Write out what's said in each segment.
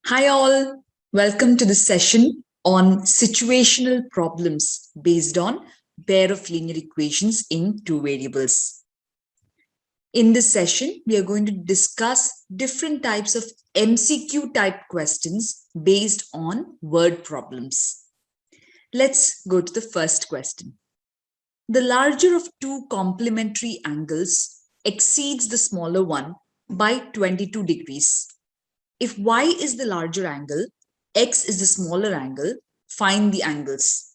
Hi all, welcome to the session on situational problems based on pair of linear equations in two variables. In this session, we are going to discuss different types of MCQ type questions based on word problems. Let's go to the first question. The larger of two complementary angles exceeds the smaller one by 22 degrees. If y is the larger angle, x is the smaller angle, find the angles.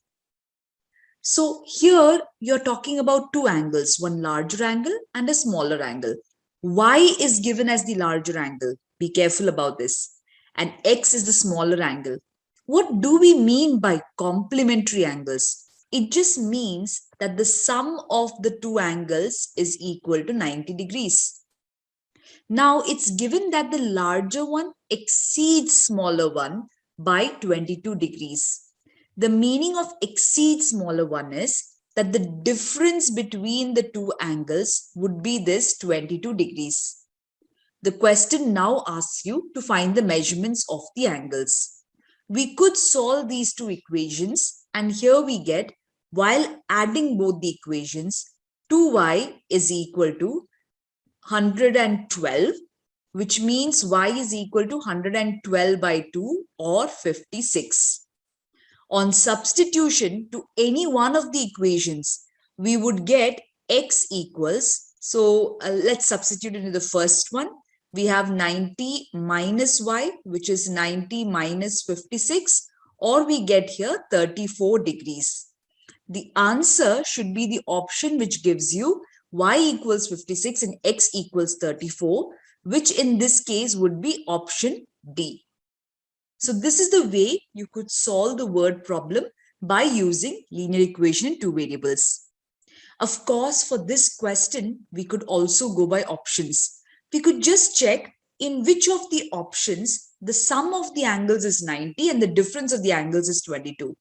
So here you're talking about two angles, one larger angle and a smaller angle. Y is given as the larger angle. Be careful about this. And x is the smaller angle. What do we mean by complementary angles? It just means that the sum of the two angles is equal to 90 degrees. Now it's given that the larger one exceeds smaller one by 22 degrees. The meaning of exceeds smaller one is that the difference between the two angles would be this 22 degrees. The question now asks you to find the measurements of the angles. We could solve these two equations, and here we get, while adding both the equations, 2y is equal to 112, which means y is equal to 112 by 2 or 56. On substitution to any one of the equations, we would get x equals, so let's substitute into the first one. We have 90 minus y, which is 90 minus 56, or we get here 34 degrees. The answer should be the option which gives you y equals 56 and x equals 34, which in this case would be option D. So this is the way you could solve the word problem by using linear equation in two variables. Of course, for this question, we could also go by options. We could just check in which of the options the sum of the angles is 90 and the difference of the angles is 22.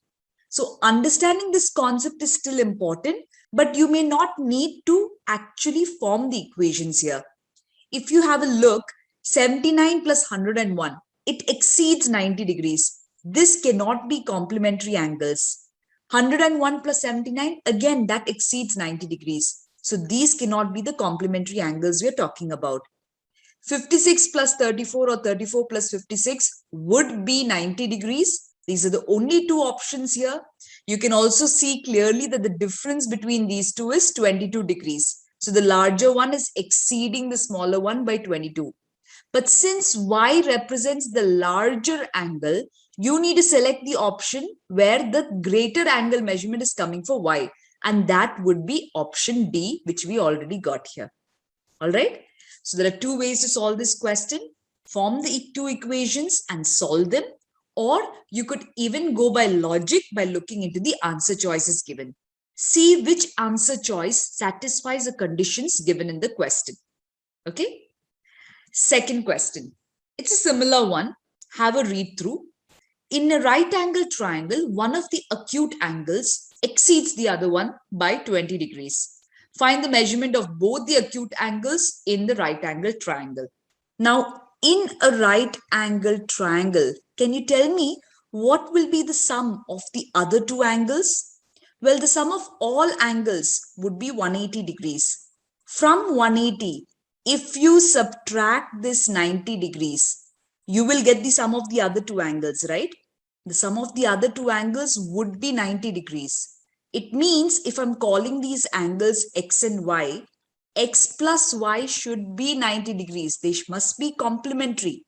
So understanding this concept is still important, but you may not need to actually form the equations here. If you have a look, 79 plus 101, it exceeds 90 degrees. This cannot be complementary angles. 101 plus 79, again, that exceeds 90 degrees. So these cannot be the complementary angles we are talking about. 56 plus 34 or 34 plus 56 would be 90 degrees. These are the only two options here. You can also see clearly that the difference between these two is 22 degrees. So the larger one is exceeding the smaller one by 22. But since y represents the larger angle, you need to select the option where the greater angle measurement is coming for y. And that would be option D, which we already got here. All right. So there are two ways to solve this question. Form the two equations and solve them. Or you could even go by logic by looking into the answer choices given. See which answer choice satisfies the conditions given in the question. Okay. Second question. It's a similar one. Have a read through. In a right angle triangle, one of the acute angles exceeds the other one by 20 degrees. Find the measurement of both the acute angles in the right angle triangle. Now, in a right angle triangle, can you tell me what will be the sum of the other two angles? Well, the sum of all angles would be 180 degrees. From 180, if you subtract this 90 degrees, you will get the sum of the other two angles, right? The sum of the other two angles would be 90 degrees. It means if I'm calling these angles x and y, x plus y should be 90 degrees. They must be complementary.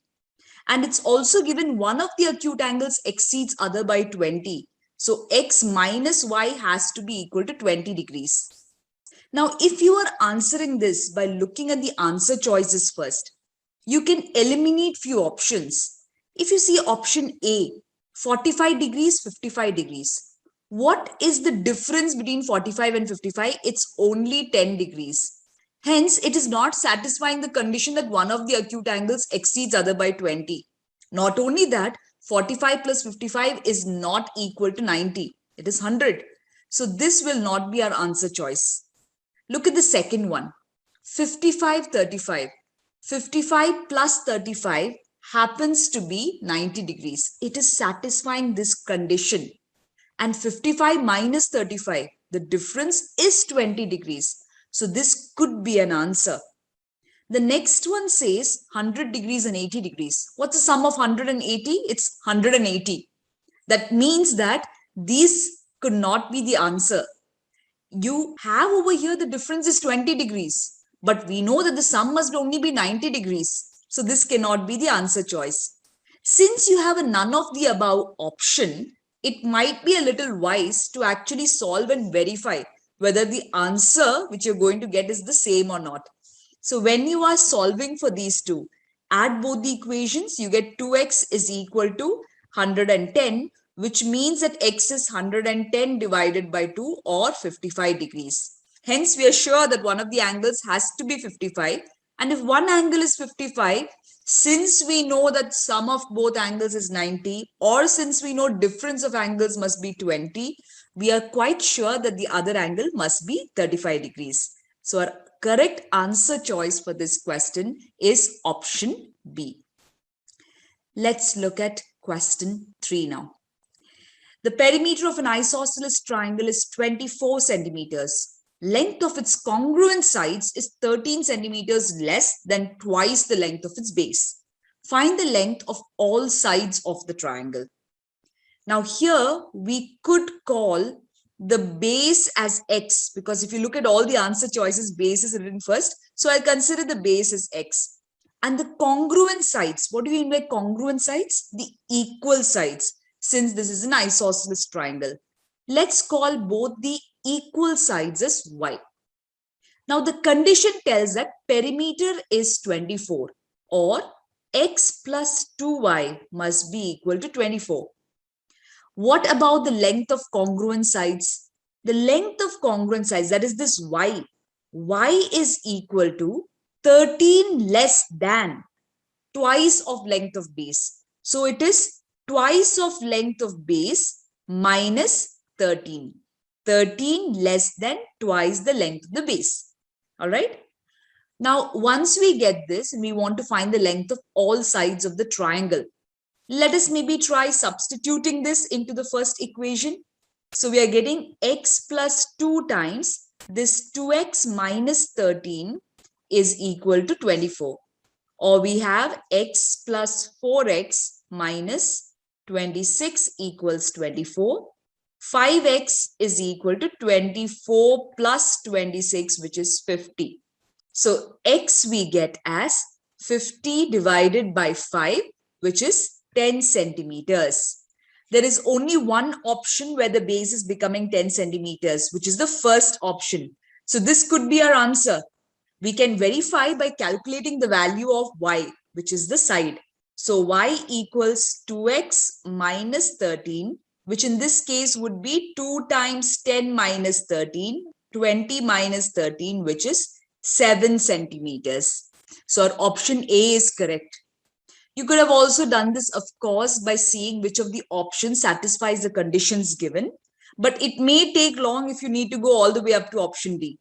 And it's also given one of the acute angles exceeds other by 20. So x minus y has to be equal to 20 degrees. Now, if you are answering this by looking at the answer choices first, you can eliminate few options. If you see option A, 45 degrees, 55 degrees. What is the difference between 45 and 55? It's only 10 degrees. Hence, it is not satisfying the condition that one of the acute angles exceeds other by 20. Not only that, 45 plus 55 is not equal to 90. It is 100. So this will not be our answer choice. Look at the second one. 55, 35. 55 plus 35 happens to be 90 degrees. It is satisfying this condition. And 55 minus 35, the difference is 20 degrees. So this could be an answer. The next one says 100 degrees and 80 degrees. What's the sum of 180? It's 180. That means that these could not be the answer. You have over here the difference is 20 degrees, but we know that the sum must only be 90 degrees. So this cannot be the answer choice. Since you have a none of the above option, it might be a little wise to actually solve and verify whether the answer which you're going to get is the same or not. So when you are solving for these two, add both the equations, you get 2x is equal to 110, which means that x is 110 divided by 2 or 55 degrees. Hence, we are sure that one of the angles has to be 55. And if one angle is 55, since we know that sum of both angles is 90, or since we know difference of angles must be 20, we are quite sure that the other angle must be 35 degrees. So our correct answer choice for this question is option B. Let's look at question 3 now. The perimeter of an isosceles triangle is 24 centimeters. Length of its congruent sides is 13 centimeters less than twice the length of its base. Find the length of all sides of the triangle. Now here we could call the base as x, because if you look at all the answer choices, base is written first. So I'll consider the base as x. And the congruent sides, what do you mean by congruent sides? The equal sides, since this is an isosceles triangle. Let's call both the equal sides as y. Now the condition tells that perimeter is 24, or x plus 2y must be equal to 24. What about the length of congruent sides? The length of congruent sides, that is this y is equal to 13 less than twice of length of base. So it is twice of length of base minus 13. 13 less than twice the length of the base. All right. Now, once we get this and we want to find the length of all sides of the triangle, let us maybe try substituting this into the first equation. So we are getting x plus 2 times this 2x minus 13 is equal to 24. Or we have x plus 4x minus 26 equals 24. 5x is equal to 24 plus 26, which is 50. So x we get as 50 divided by 5, which is 10 centimeters. There is only one option where the base is becoming 10 centimeters, which is the first option. So this could be our answer. We can verify by calculating the value of y, which is the side. So y equals 2x minus 13, which in this case would be 2 times 10 minus 13, 20 minus 13, which is 7 centimeters. So our option A is correct. You could have also done this, of course, by seeing which of the options satisfies the conditions given, but it may take long if you need to go all the way up to option D.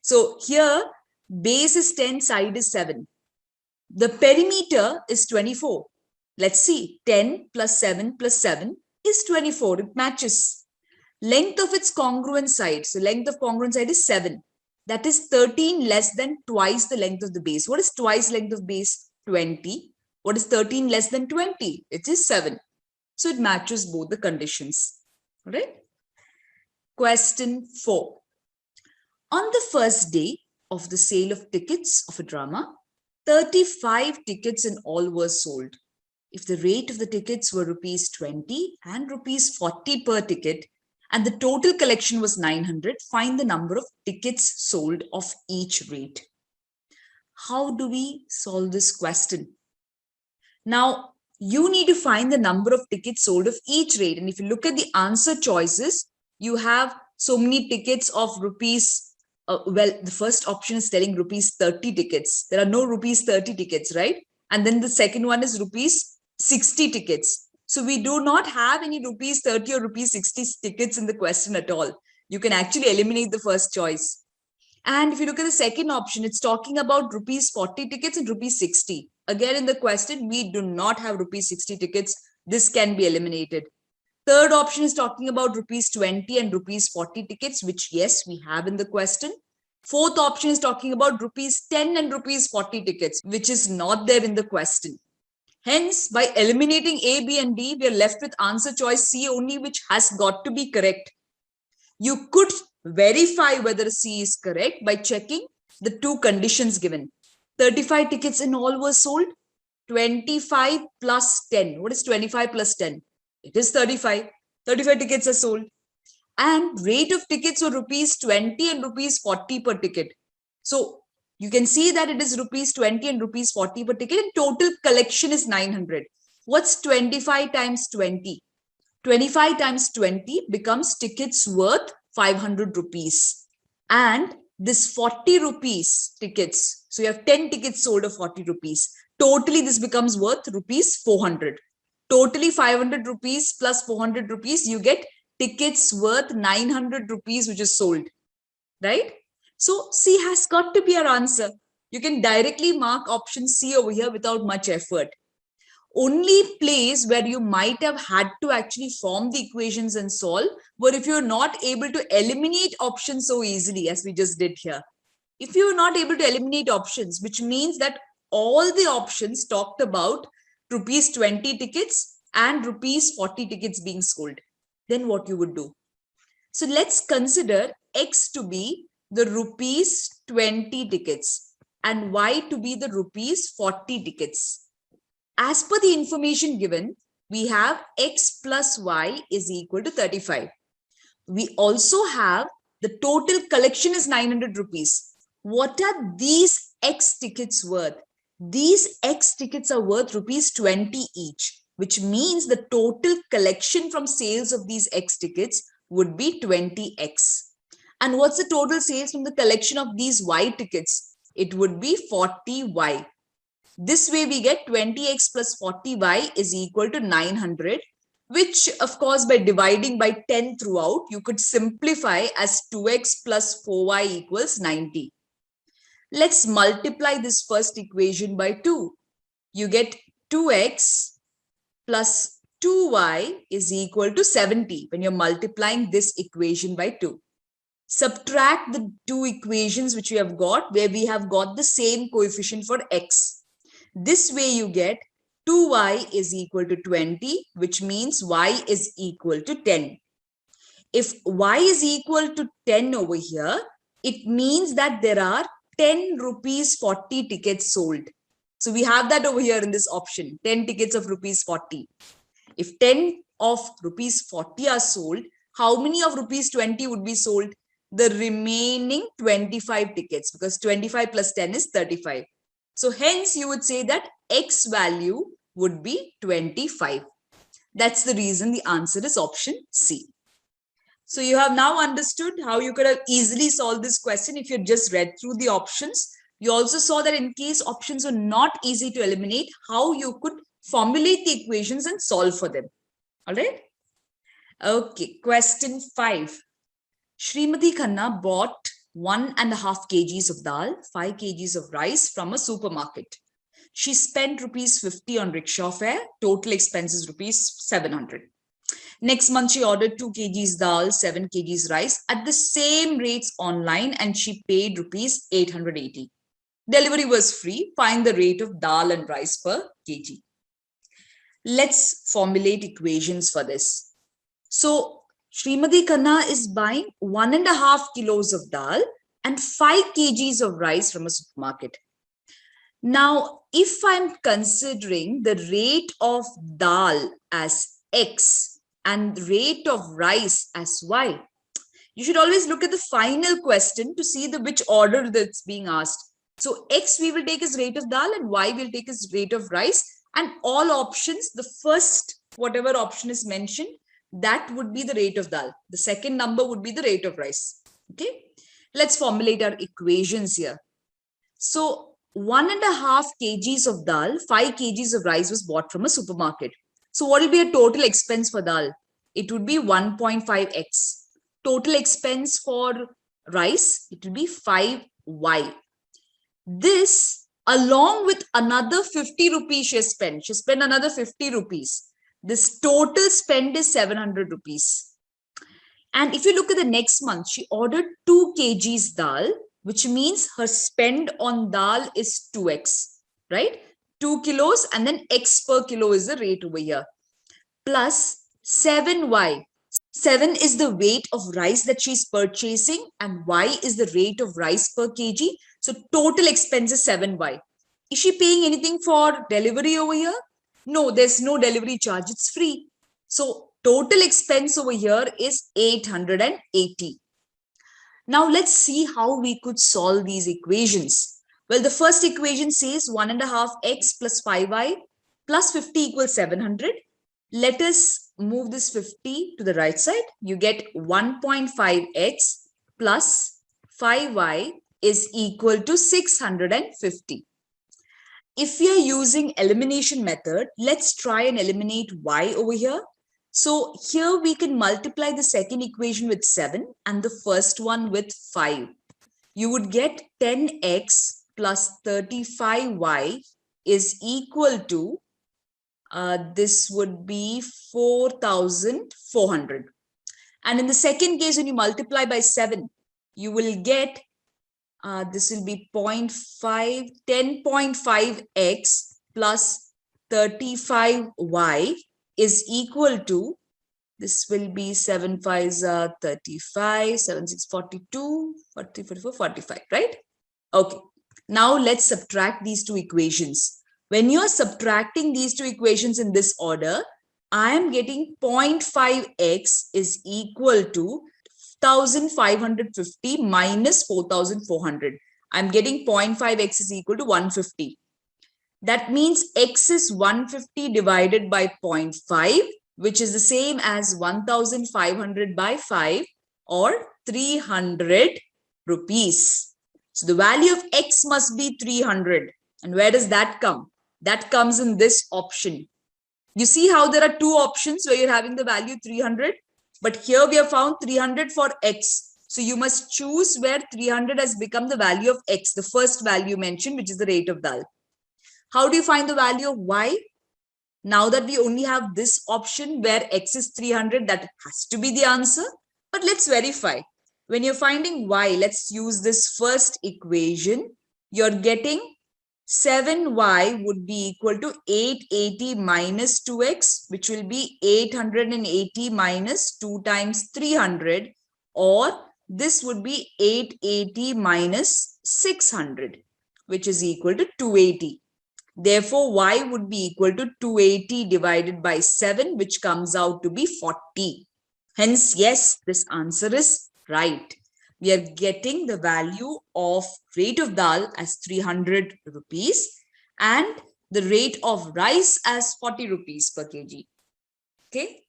So here, base is 10, side is 7. The perimeter is 24. Let's see, 10 plus 7 plus 7 is 24. It matches. Length of its congruent side. So length of congruent side is 7. That is 13 less than twice the length of the base. What is twice length of base? 20. What is 13 less than 20? It is 7. So it matches both the conditions. All right. Question 4. On the first day of the sale of tickets of a drama, 35 tickets in all were sold. If the rate of the tickets were rupees 20 and rupees 40 per ticket, and the total collection was 900, find the number of tickets sold of each rate. How do we solve this question? Now, you need to find the number of tickets sold of each rate. And if you look at the answer choices, you have so many tickets of rupees. Well, the first option is telling rupees 30 tickets. There are no rupees 30 tickets, right? And then the second one is rupees 60 tickets. So we do not have any rupees 30 or rupees 60 tickets in the question at all. You can actually eliminate the first choice. And if you look at the second option, it's talking about rupees 40 tickets and rupees 60. Again, in the question, we do not have rupees 60 tickets. This can be eliminated. Third option is talking about rupees 20 and rupees 40 tickets, which yes, we have in the question. Fourth option is talking about rupees 10 and rupees 40 tickets, which is not there in the question. Hence, by eliminating A, B, and D, we are left with answer choice C only, which has got to be correct. You could verify whether C is correct by checking the two conditions given. 35 tickets in all were sold. 25 plus 10. What is 25 plus 10? It is 35. 35 tickets are sold. And rate of tickets were rupees 20 and rupees 40 per ticket. So you can see that it is rupees 20 and rupees 40 per ticket, and total collection is 900. What's 25 times 20? 25 times 20 becomes tickets worth 500 rupees. And this 40 rupees tickets, so you have 10 tickets sold of 40 rupees. Totally, this becomes worth rupees 400. Totally 500 rupees plus 400 rupees, you get tickets worth 900 rupees, which is sold, right? So C has got to be our answer. You can directly mark option C over here without much effort. Only place where you might have had to actually form the equations and solve were if you're not able to eliminate options so easily as we just did here. If you're not able to eliminate options, which means that all the options talked about rupees 20 tickets and rupees 40 tickets being sold, then what you would do? So let's consider X to be the rupees 20 tickets and Y to be the rupees 40 tickets. As per the information given, we have X plus Y is equal to 35. We also have the total collection is 900 rupees. What are these X tickets worth? These X tickets are worth rupees 20 each, which means the total collection from sales of these X tickets would be 20X. And what's the total sales from the collection of these Y tickets? It would be 40Y. This way we get 20X plus 40Y is equal to 900, which of course by dividing by 10 throughout, you could simplify as 2X plus 4Y equals 90. Let's multiply this first equation by 2. You get 2X plus 2Y is equal to 70 when you're multiplying this equation by 2. Subtract the two equations which we have got where we have got the same coefficient for X. This way you get 2y is equal to 20, which means y is equal to 10. If y is equal to 10 over here, it means that there are 10 rupees 40 tickets sold. So we have that over here in this option, 10 tickets of rupees 40. If 10 of rupees 40 are sold, how many of rupees 20 would be sold? The remaining 25 tickets, because 25 plus 10 is 35. So hence you would say that X value would be 25. That's the reason the answer is option C. So you have now understood how you could have easily solved this question if you just read through the options. You also saw that in case options were not easy to eliminate, how you could formulate the equations and solve for them. All right. Okay. Question 5. Shrimati Khanna bought 1.5 kgs of dal, 5 kgs of rice from a supermarket. She spent rupees 50 on rickshaw fare. Total expenses rupees 700. Next month, she ordered 2 kgs dal, 7 kgs rice at the same rates online, and she paid rupees 880. Delivery was free. Find the rate of dal and rice per kg. Let's formulate equations for this. So Shrimati Khanna is buying 1.5 kilos of dal and 5 kgs of rice from a supermarket. Now, if I'm considering the rate of dal as X and rate of rice as Y, you should always look at the final question to see the which order that's being asked. So X we will take as rate of dal and Y will take as rate of rice, and all options, the first whatever option is mentioned, that would be the rate of dal. The second number would be the rate of rice. Okay, let's formulate our equations here. So 1.5 kgs of dal, 5 kgs of rice was bought from a supermarket. So what will be a total expense for dal? It would be 1.5x. Total expense for rice, it will be 5y. This, along with another 50 rupees she spent. She spent another 50 rupees. This total spend is 700 rupees. And if you look at the next month, she ordered 2 kgs dal, which means her spend on dal is 2x, right? 2 kilos, and then x per kilo is the rate over here. Plus 7y. 7 is the weight of rice that she's purchasing, and y is the rate of rice per kg. So total expense is 7y. Is she paying anything for delivery over here? No, there's no delivery charge. It's free. So total expense over here is 880. Now let's see how we could solve these equations. Well, the first equation says 1.5x plus 5y plus 50 equals 700. Let us move this 50 to the right side. You get 1.5x plus 5y is equal to 650. If we are using elimination method, let's try and eliminate y over here. So here we can multiply the second equation with 7 and the first one with 5. You would get 10x plus 35y is equal to, this would be 4,400. And in the second case, when you multiply by 7, you will get, this will be 0.5, 10.5x plus 35y is equal to, this will be 7 5s are 35, 7 6 42, 40, 44, 45, right? Okay. Now let's subtract these two equations. When you're subtracting these two equations in this order, I am getting 0.5x is equal to 1,550 minus 4,400. I'm getting 0.5x is equal to 150. That means x is 150 divided by 0.5, which is the same as 1,500 by 5 or 300 rupees. So the value of x must be 300. And where does that come? That comes in this option. You see how there are two options where you're having the value 300, but here we have found 300 for x. So you must choose where 300 has become the value of x, the first value mentioned, which is the rate of dal. How do you find the value of y? Now that we only have this option where x is 300, that has to be the answer. But let's verify. When you're finding y, let's use this first equation. You're getting 7y would be equal to 880 minus 2x, which will be 880 minus 2 times 300, or this would be 880 minus 600, which is equal to 280. Therefore, y would be equal to 280 divided by 7, which comes out to be 40. Hence, yes, this answer is right. We are getting the value of rate of dal as 300 rupees and the rate of rice as 40 rupees per kg. Okay.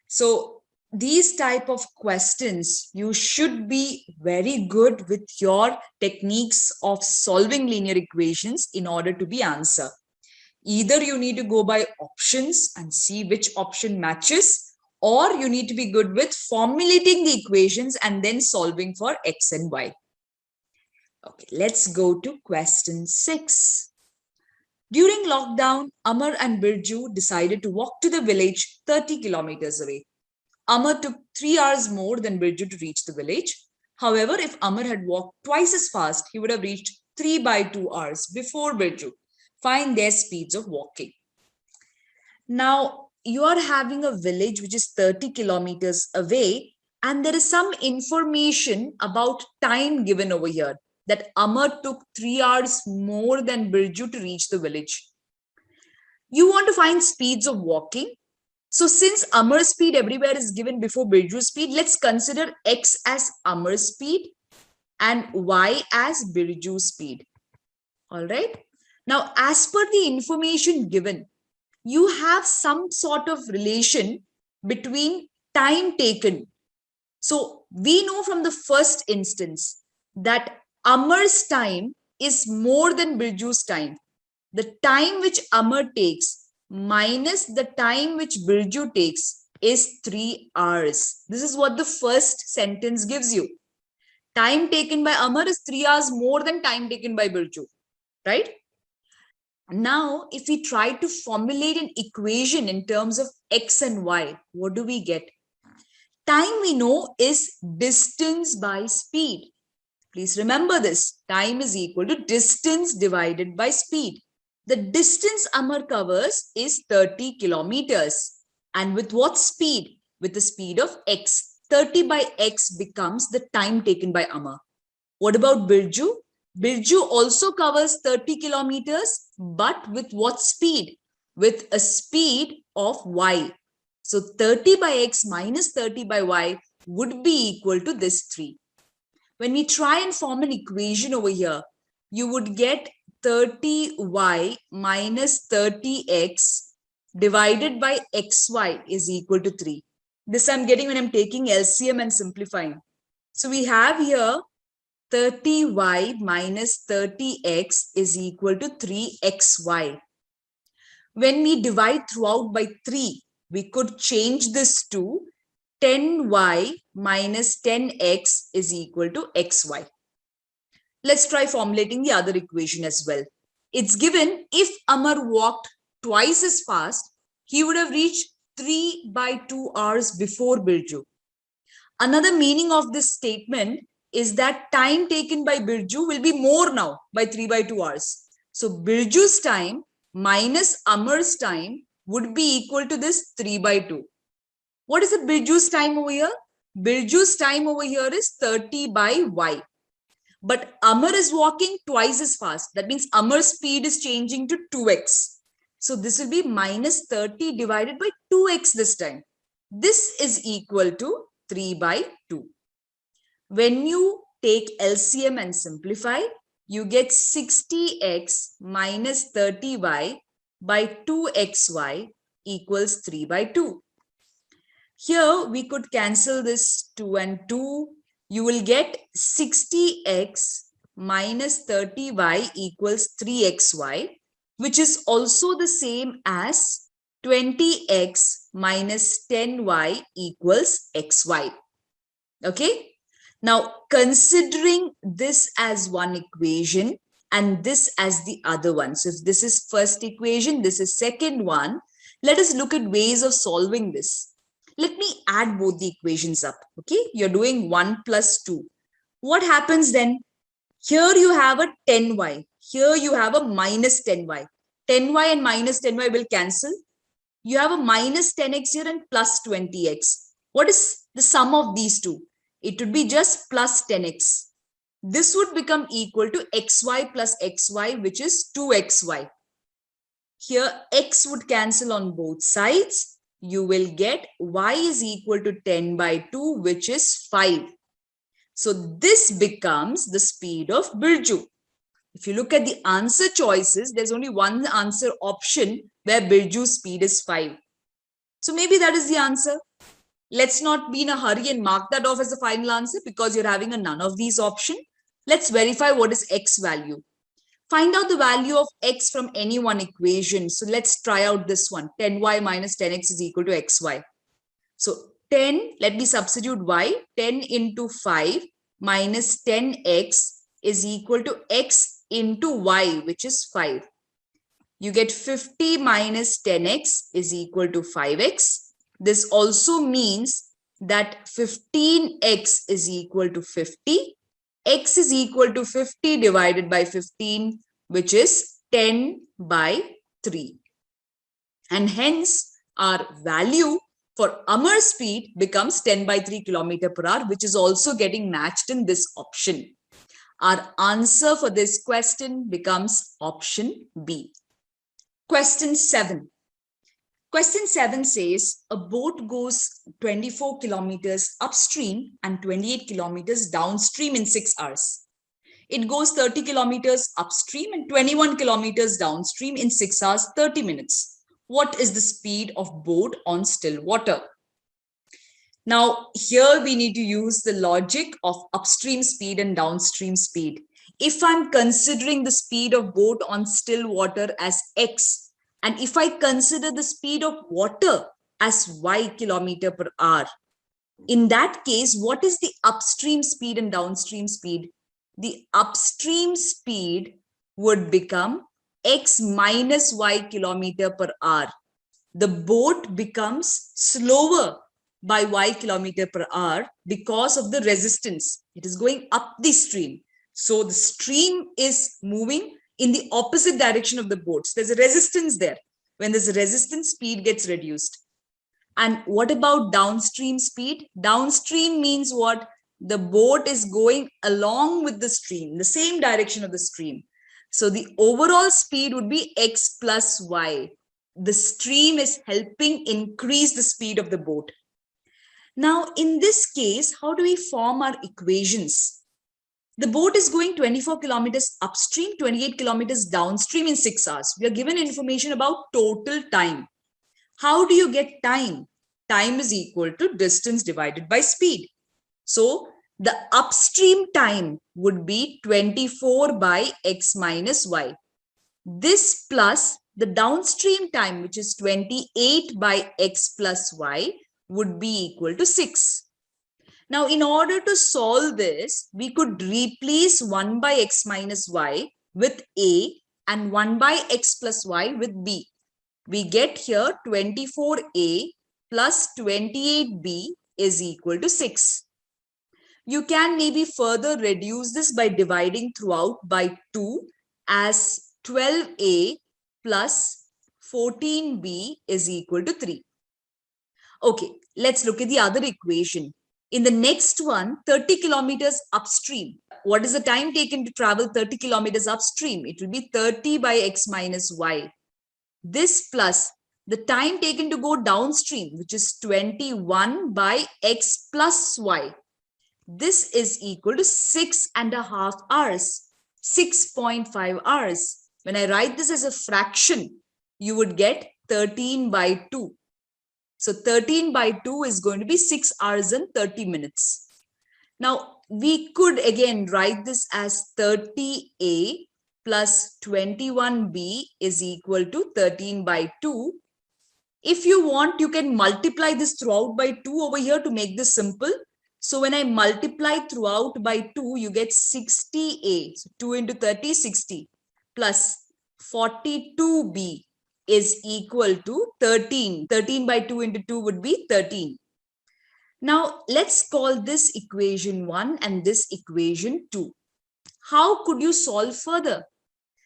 So these type of questions, you should be very good with your techniques of solving linear equations in order to be answered. Either you need to go by options and see which option matches, or you need to be good with formulating the equations and then solving for x and y. Okay, let's go to question 6. During lockdown, Amar and Birju decided to walk to the village 30 kilometers away. Amar took 3 hours more than Birju to reach the village. However, if Amar had walked twice as fast, he would have reached 3 by 2 hours before Birju. Find their speeds of walking. Now, you are having a village which is 30 kilometers away, and there is some information about time given over here that Amar took 3 hours more than Birju to reach the village. You want to find speeds of walking. So since Amar's speed everywhere is given before Birju's speed, let's consider x as Amar's speed and y as Birju's speed. All right. Now, as per the information given, you have some sort of relation between time taken. So we know from the first instance that Amar's time is more than Birju's time. The time which Amar takes minus the time which Birju takes is 3 hours. This is what the first sentence gives you. Time taken by Amar is 3 hours more than time taken by Birju, right? Now, if we try to formulate an equation in terms of x and y, what do we get? Time we know is distance by speed. Please remember this. Time is equal to distance divided by speed. The distance Amar covers is 30 kilometers. And with what speed? With the speed of x. 30 by x becomes the time taken by Amar. What about Birju? Birju also covers 30 kilometers, but with what speed? With a speed of y. So 30 by x minus 30 by y would be equal to this 3. When we try and form an equation over here, you would get 30y minus 30x divided by xy is equal to 3. This I'm getting when I'm taking LCM and simplifying. So we have here 30y minus 30x is equal to 3xy. When we divide throughout by 3, we could change this to 10y minus 10x is equal to xy. Let's try formulating the other equation as well. It's given if Amar walked twice as fast, he would have reached 3 by 2 hours before Birju. Another meaning of this statement is that time taken by Birju will be more now by 3 by 2 hours. So Birju's time minus Amar's time would be equal to this 3 by 2. What is the Birju's time over here? Birju's time over here is 30 by y. But Amar is walking twice as fast. That means Amar's speed is changing to 2x. So this will be minus 30 divided by 2x this time. This is equal to 3 by 2. When you take LCM and simplify, you get 60x minus 30y by 2xy equals 3 by 2. Here we could cancel this 2 and 2. You will get 60x minus 30y equals 3xy, which is also the same as 20x minus 10y equals xy. Okay. Now, considering this as one equation and this as the other one. So, if this is first equation, this is second one. Let us look at ways of solving this. Let me add both the equations up. Okay. You're doing 1 plus 2. What happens then? Here you have a 10y. Here you have a minus 10y. 10y and minus 10y will cancel. You have a minus 10x here and plus 20x. What is the sum of these two? It would be just plus 10x. This would become equal to xy plus xy, which is 2xy. Here, x would cancel on both sides. You will get y is equal to 10 by 2, which is 5. So this becomes the speed of Birju. If you look at the answer choices, there's only one answer option where Birju's speed is 5. So maybe that is the answer. Let's not be in a hurry and mark that off as the final answer because you're having a none of these option. Let's verify what is x value. Find out the value of x from any one equation. So let's try out this one. 10y minus 10x is equal to xy. So 10, let me substitute y. 10 into 5 minus 10x is equal to x into y, which is 5. You get 50 minus 10x is equal to 5x. This also means that 15x is equal to 50. X is equal to 50 divided by 15, which is 10 by 3. And hence, our value for Amar's speed becomes 10 by 3 kilometer per hour, which is also getting matched in this option. Our answer for this question becomes option B. Question 7. Question 7 says, a boat goes 24 kilometers upstream and 28 kilometers downstream in 6 hours. It goes 30 kilometers upstream and 21 kilometers downstream in 6 hours, 30 minutes. What is the speed of boat on still water? Now, here we need to use the logic of upstream speed and downstream speed. If I'm considering the speed of boat on still water as x, and if I consider the speed of water as y kilometer per hour, In that case, what is the upstream speed and downstream speed? The upstream speed would become x minus y kilometer per hour. The boat becomes slower by y kilometer per hour because of the resistance. It is going up the stream. So the stream is moving in the opposite direction of the boat. So there's a resistance there. When there's a resistance, speed gets reduced. And what about downstream speed? Downstream means what? The boat is going along with the stream, the same direction of the stream. So the overall speed would be x plus y. The stream is helping increase the speed of the boat. Now, in this case, how do we form our equations? The boat is going 24 kilometers upstream, 28 kilometers downstream in 6 hours. We are given information about total time. How do you get time? Time is equal to distance divided by speed. So the upstream time would be 24 by x minus y. This plus the downstream time, which is 28 by x plus y, would be equal to 6. Now, in order to solve this, we could replace 1 by x minus y with a and 1 by x plus y with b. We get here 24a plus 28b is equal to 6. You can maybe further reduce this by dividing throughout by 2, as 12a plus 14b is equal to 3. Okay, let's look at the other equation. In the next one, 30 kilometers upstream. What is the time taken to travel 30 kilometers upstream? It will be 30 by x minus y. This plus the time taken to go downstream, which is 21 by x plus y. This is equal to 6.5 hours, 6.5 hours. When I write this as a fraction, you would get 13 by 2. So 13 by 2 is going to be 6 hours and 30 minutes. Now, we could again write this as 30a plus 21b is equal to 13 by 2. If you want, you can multiply this throughout by 2 over here to make this simple. So when I multiply throughout by 2, you get 60a. So 2 into 30, 60 plus 42b is equal to 13. 13 by 2 into 2 would be 13. Now, let's call this equation 1 and this equation 2. How could you solve further?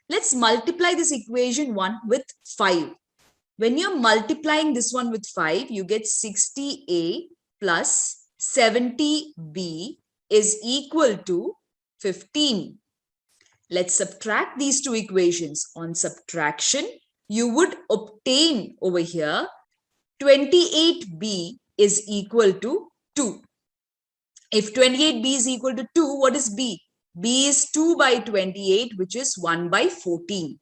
Let's multiply this equation 1 with 5. When you're multiplying this one with 5, you get 60a plus 70b is equal to 15. Let's subtract these two equations. On subtraction, you would obtain over here 28b is equal to 2. If 28b is equal to 2, what is b? B is 2 by 28, which is 1 by 14.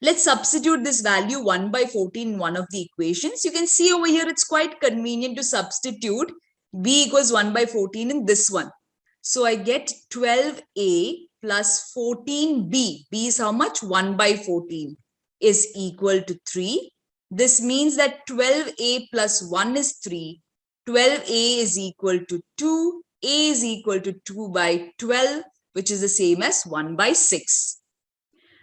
Let's substitute this value 1 by 14 in one of the equations. You can see over here, it's quite convenient to substitute b equals 1 by 14 in this one. So I get 12a plus 14b. B is how much? 1 by 14 is equal to 3. This means that 12a plus 1 is 3. 12a is equal to 2. A is equal to 2 by 12, which is the same as 1 by 6.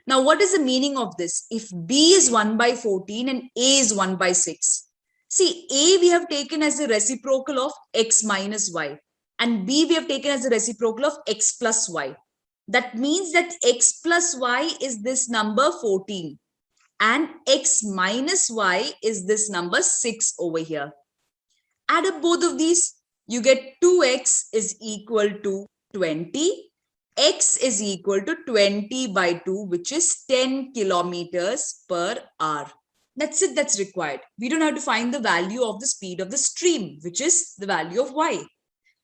Now, what is the meaning of this? If b is 1 by 14 and a is 1 by 6. See, a we have taken as the reciprocal of x minus y, and b we have taken as the reciprocal of x plus y. That means that x plus y is this number 14 and x minus y is this number 6 over here. Add up both of these, you get 2x is equal to 20. X is equal to 20 by 2, which is 10 kilometers per hour. That's it, that's required. We don't have to find the value of the speed of the stream, which is the value of y.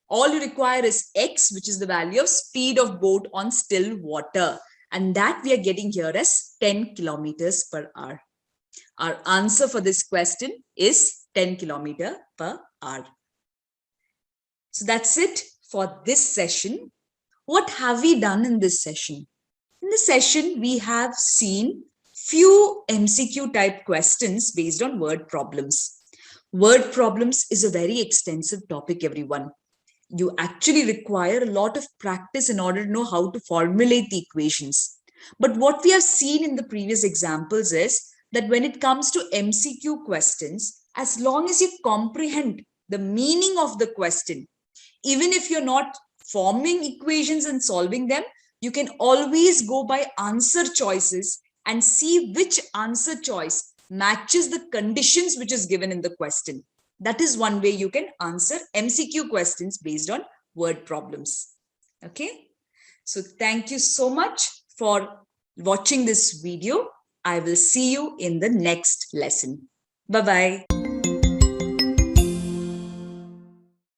All you require is x, which is the value of speed of boat on still water. And that we are getting here as 10 kilometers per hour. Our answer for this question is 10 kilometer per hour. So that's it for this session. What have we done in this session? In this session, we have seen few MCQ type questions based on word problems. Word problems is a very extensive topic, everyone. You actually require a lot of practice in order to know how to formulate the equations. But what we have seen in the previous examples is that when it comes to MCQ questions, as long as you comprehend the meaning of the question, even if you're not forming equations and solving them, you can always go by answer choices and see which answer choice matches the conditions which is given in the question. That is one way you can answer MCQ questions based on word problems. Okay. So thank you so much for watching this video. I will see you in the next lesson. Bye-bye.